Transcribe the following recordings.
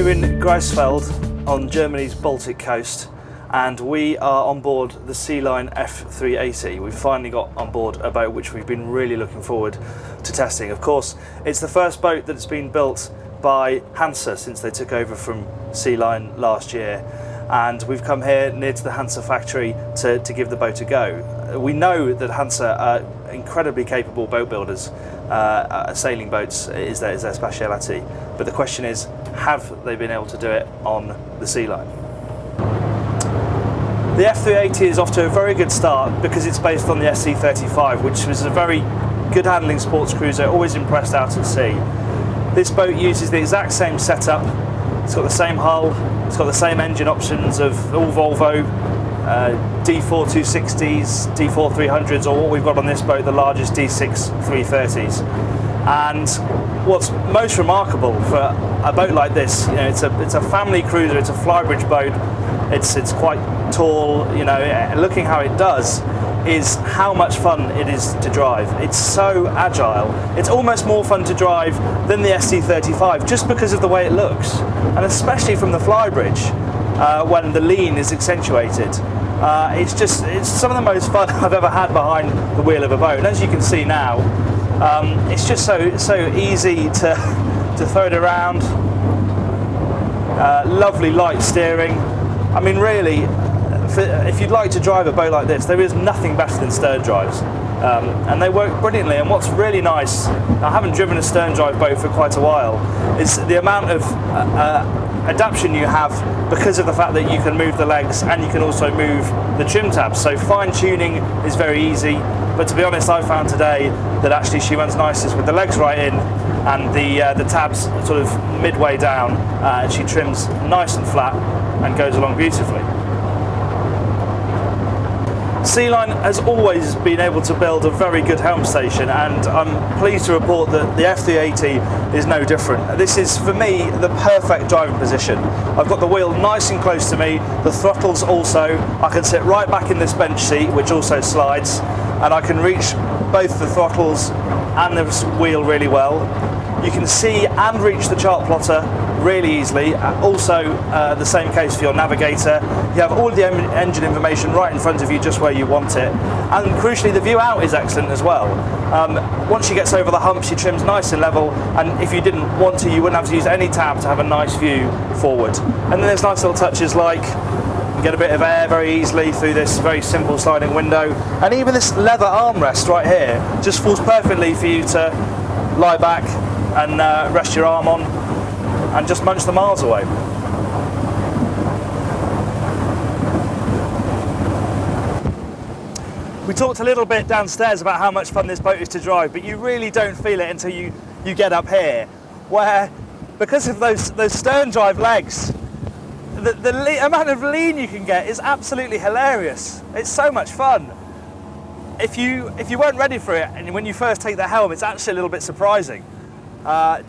We're in Greifswald on Germany's Baltic coast, and we are on board the Sea Line F380. We've finally got on board a boat which we've been really looking forward to testing. Of course, it's the first boat that's been built by Hansa since they took over from Sea Line last year, and we've come here near to the Hansa factory to give the boat a go. We know that Hansa are incredibly capable boat builders. Sailing boats is their speciality, but the question is, have they been able to do it on the Sea Line? The F380 is off to a very good start because it's based on the SC35, which was a very good handling sports cruiser, always impressed out at sea. This boat uses the exact same setup. It's got the same hull, it's got the same engine options of all Volvo D4 260s, D4 300s, or what we've got on this boat, the largest D6 330s. And what's most remarkable for a boat like this, it's a family cruiser, it's a flybridge boat, it's quite tall, looking how it does is how much fun it is to drive. It's so agile. It's almost more fun to drive than the SC35 just because of the way it looks, and especially from the flybridge when the lean is accentuated. It's some of the most fun I've ever had behind the wheel of a boat. And as you can see now, it's just so easy to throw it around. Lovely light steering. I mean, really, if you'd like to drive a boat like this, there is nothing better than stern drives, and they work brilliantly. And what's really nice, I haven't driven a stern drive boat for quite a while, is the amount of adaptation you have because of the fact that you can move the legs and you can also move the trim tabs. So fine tuning is very easy, but to be honest, I found today that actually she runs nicest with the legs right in and the tabs sort of midway down, and she trims nice and flat and goes along beautifully. Sea Line has always been able to build a very good helm station, and I'm pleased to report that the F380 is no different. This is, for me, the perfect driving position. I've got the wheel nice and close to me, the throttles also. I can sit right back in this bench seat, which also slides, and I can reach both the throttles and the wheel really well. You can see and reach the chart plotter really easily. Also, the same case for your navigator. You have all the engine information right in front of you, just where you want it. And crucially, the view out is excellent as well. Once she gets over the hump, she trims nice and level, and if you didn't want to, you wouldn't have to use any tab to have a nice view forward. And then there's nice little touches like you get a bit of air very easily through this very simple sliding window, and even this leather armrest right here just falls perfectly for you to lie back and rest your arm on and just munch the miles away. We talked a little bit downstairs about how much fun this boat is to drive, but you really don't feel it until you get up here, where because of those stern drive legs, the amount of lean you can get is absolutely hilarious. It's so much fun. If you weren't ready for it, and when you first take the helm, it's actually a little bit surprising.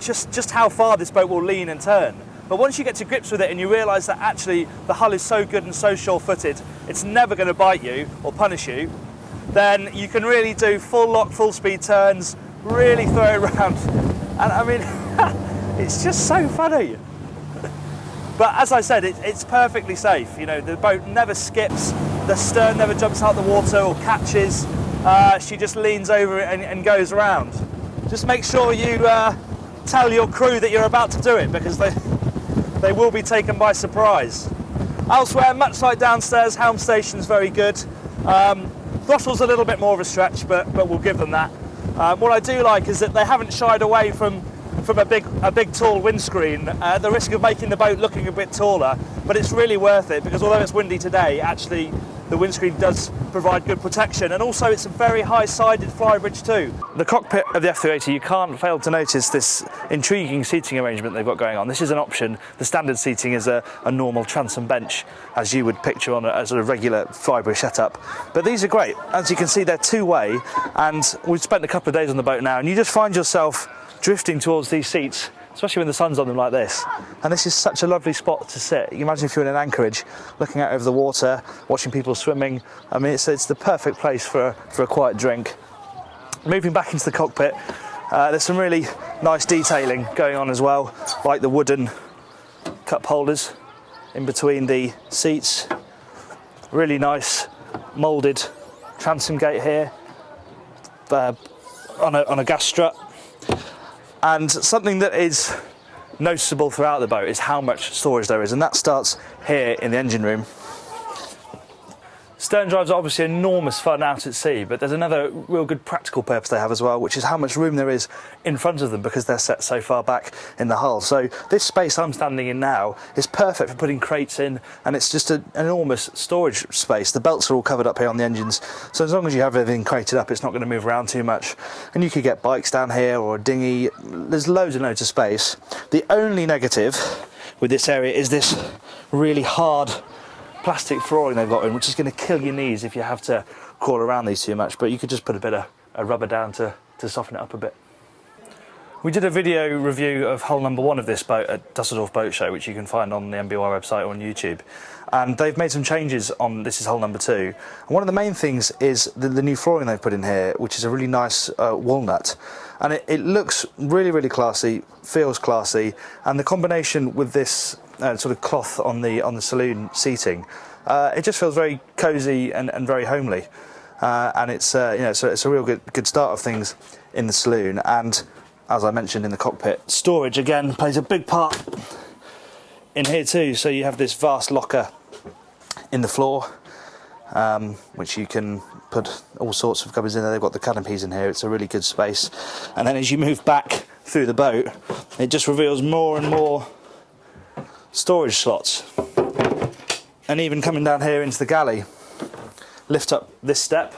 Just how far this boat will lean and turn. But once you get to grips with it and you realise that actually the hull is so good and so sure-footed, it's never going to bite you or punish you, then you can really do full lock, full speed turns, really throw it around. And I mean, it's just so funny. But as I said, it's perfectly safe. The boat never skips, the stern never jumps out the water or catches. She just leans over it and goes around. Just make sure you tell your crew that you're about to do it, because they will be taken by surprise. Elsewhere, much like downstairs, helm station's very good. Throttle's a little bit more of a stretch, but we'll give them that. What I do like is that they haven't shied away from a big tall windscreen at the risk of making the boat looking a bit taller, but it's really worth it, because although it's windy today, actually the windscreen does provide good protection, and also it's a very high-sided flybridge too. The cockpit of the F380, you can't fail to notice this intriguing seating arrangement they've got going on. This is an option. The standard seating is a normal transom bench, as you would picture on a sort of regular flybridge setup. But these are great. As you can see, they're two-way, and we've spent a couple of days on the boat now, and you just find yourself drifting towards these seats, especially when the sun's on them like this. And this is such a lovely spot to sit. You imagine if you're in an anchorage, looking out over the water, watching people swimming. I mean, it's the perfect place for a quiet drink. Moving back into the cockpit, there's some really nice detailing going on as well, like the wooden cup holders in between the seats. Really nice moulded transom gate here on a gas strut. And something that is noticeable throughout the boat is how much storage there is, and that starts here in the engine room. Stern drives are obviously enormous fun out at sea, but there's another real good practical purpose they have as well, which is how much room there is in front of them because they're set so far back in the hull. So this space I'm standing in now is perfect for putting crates in, and it's just an enormous storage space. The belts are all covered up here on the engines, so as long as you have everything crated up, it's not going to move around too much. And you could get bikes down here or a dinghy. There's loads and loads of space. The only negative with this area is this really hard plastic flooring they've got in, which is going to kill your knees if you have to crawl around these too much, but you could just put a bit of a rubber down to soften it up a bit. We did a video review of hull number 1 of this boat at Dusseldorf Boat Show, which you can find on the MBY website or on YouTube, and they've made some changes on this is hull number 2, and one of the main things is the new flooring they've put in here, which is a really nice walnut, and it looks really classy, feels classy, and the combination with this sort of cloth on the saloon seating, it just feels very cosy and very homely, and it's you know, so it's a real good start of things in the saloon. And as I mentioned in the cockpit, storage again plays a big part in here too. So you have this vast locker in the floor, which you can put all sorts of cupboards in there. They've got the canopies in here. It's a really good space. And then as you move back through the boat, it just reveals more and more storage slots. And even coming down here into the galley, lift up this step,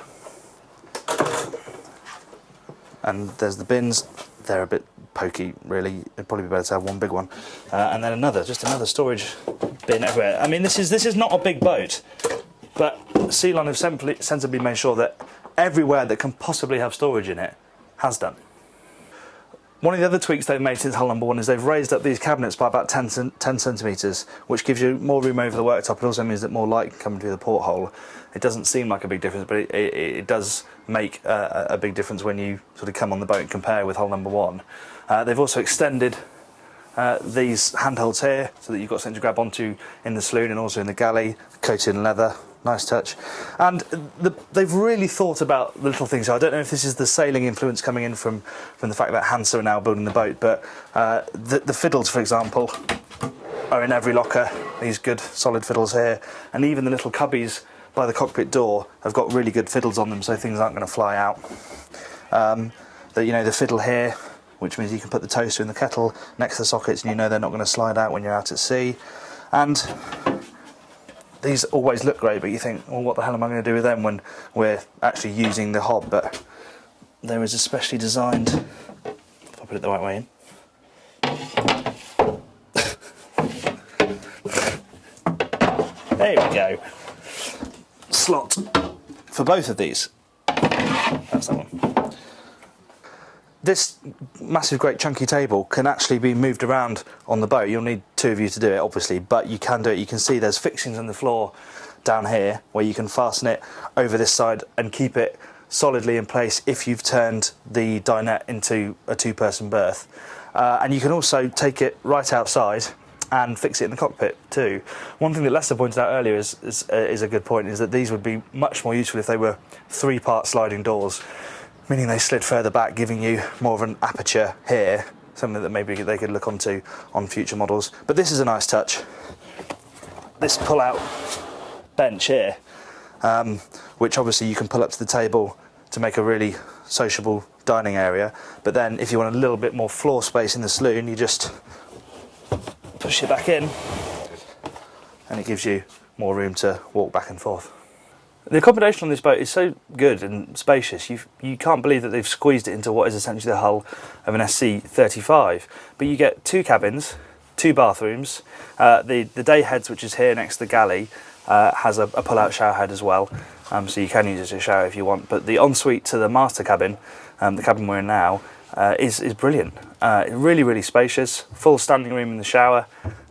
and there's the bins. They're a bit pokey, really. It'd probably be better to have one big one, and then another storage bin everywhere. I mean, this is not a big boat, but Ceylon have sensibly made sure that everywhere that can possibly have storage in it has done. One of the other tweaks they've made since hull number 1 is they've raised up these cabinets by about 10 centimetres, which gives you more room over the worktop. It also means that more light can come through the porthole. It doesn't seem like a big difference, but it does make a big difference when you sort of come on the boat and compare with hull number 1. They've also extended these handholds here so that you've got something to grab onto in the saloon and also in the galley, coated in leather. Nice touch. And they've really thought about the little things. I don't know if this is the sailing influence coming in from the fact that Hansa are now building the boat, but the fiddles, for example, are in every locker. These good solid fiddles here, and even the little cubbies by the cockpit door have got really good fiddles on them, so things aren't going to fly out. The fiddle here, which means you can put the toaster in the kettle next to the sockets, and you know they're not going to slide out when you're out at sea. And these always look great, but you think, well, what the hell am I going to do with them when we're actually using the hob? But there is a specially designed, if I put it the right way in, there we go, slot for both of these. That's that one. This massive, great chunky table can actually be moved around on the boat. You'll need 2 of you to do it, obviously, but you can do it. You can see there's fixings on the floor down here where you can fasten it over this side and keep it solidly in place if you've turned the dinette into a 2-person berth. And you can also take it right outside and fix it in the cockpit too. One thing that Lester pointed out earlier is a good point, is that these would be much more useful if they were 3-part sliding doors, meaning they slid further back, giving you more of an aperture here, something that maybe they could look onto on future models. But this is a nice touch. This pull-out bench here, which obviously you can pull up to the table to make a really sociable dining area. But then if you want a little bit more floor space in the saloon, you just push it back in, and it gives you more room to walk back and forth. The accommodation on this boat is so good and spacious, you can't believe that they've squeezed it into what is essentially the hull of an SC35. But you get 2 cabins, 2 bathrooms, the day heads, which is here next to the galley, has a pull-out shower head as well, so you can use it as a shower if you want. But the ensuite to the master cabin, the cabin we're in now, is brilliant. Really spacious, full standing room in the shower,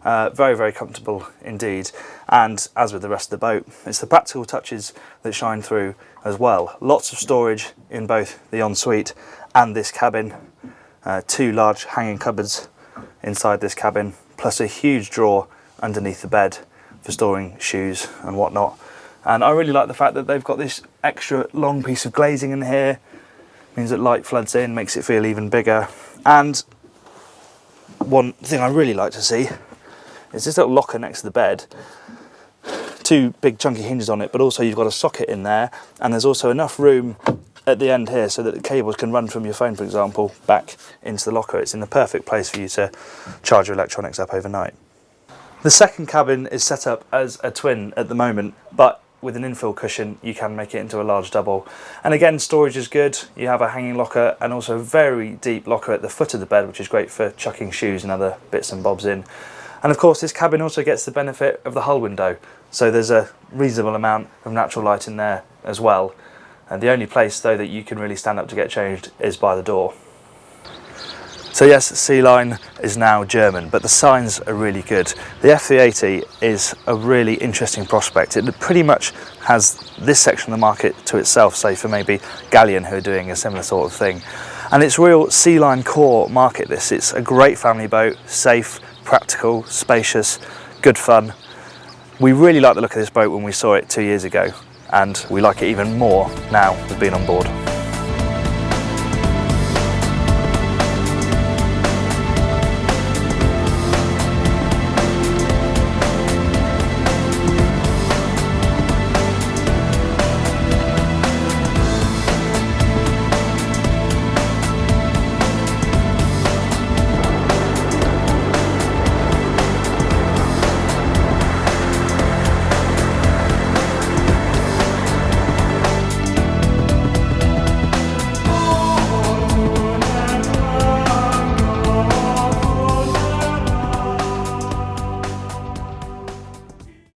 very comfortable indeed. And as with the rest of the boat, it's the practical touches that shine through as well. Lots of storage in both the ensuite and this cabin. 2 large hanging cupboards inside this cabin, plus a huge drawer underneath the bed for storing shoes and whatnot. And I really like the fact that they've got this extra long piece of glazing in here. Means that light floods in, makes it feel even bigger. And one thing I really like to see is this little locker next to the bed. 2 big chunky hinges on it, but also you've got a socket in there, and there's also enough room at the end here so that the cables can run from your phone, for example, back into the locker. It's in the perfect place for you to charge your electronics up overnight. The second cabin is set up as a twin at the moment, but with an infill cushion you can make it into a large double. And again, storage is good. You have a hanging locker and also a very deep locker at the foot of the bed, which is great for chucking shoes and other bits and bobs in. And of course this cabin also gets the benefit of the hull window, so there's a reasonable amount of natural light in there as well. And the only place though that you can really stand up to get changed is by the door. So yes, Sea Line is now German, but the signs are really good. The F380 is a really interesting prospect. It pretty much has this section of the market to itself, say for maybe Galleon, who are doing a similar sort of thing. And it's real Sea Line core market this. It's a great family boat, safe, practical, spacious, good fun. We really liked the look of this boat when we saw it 2 years ago, and we like it even more now we've been on board.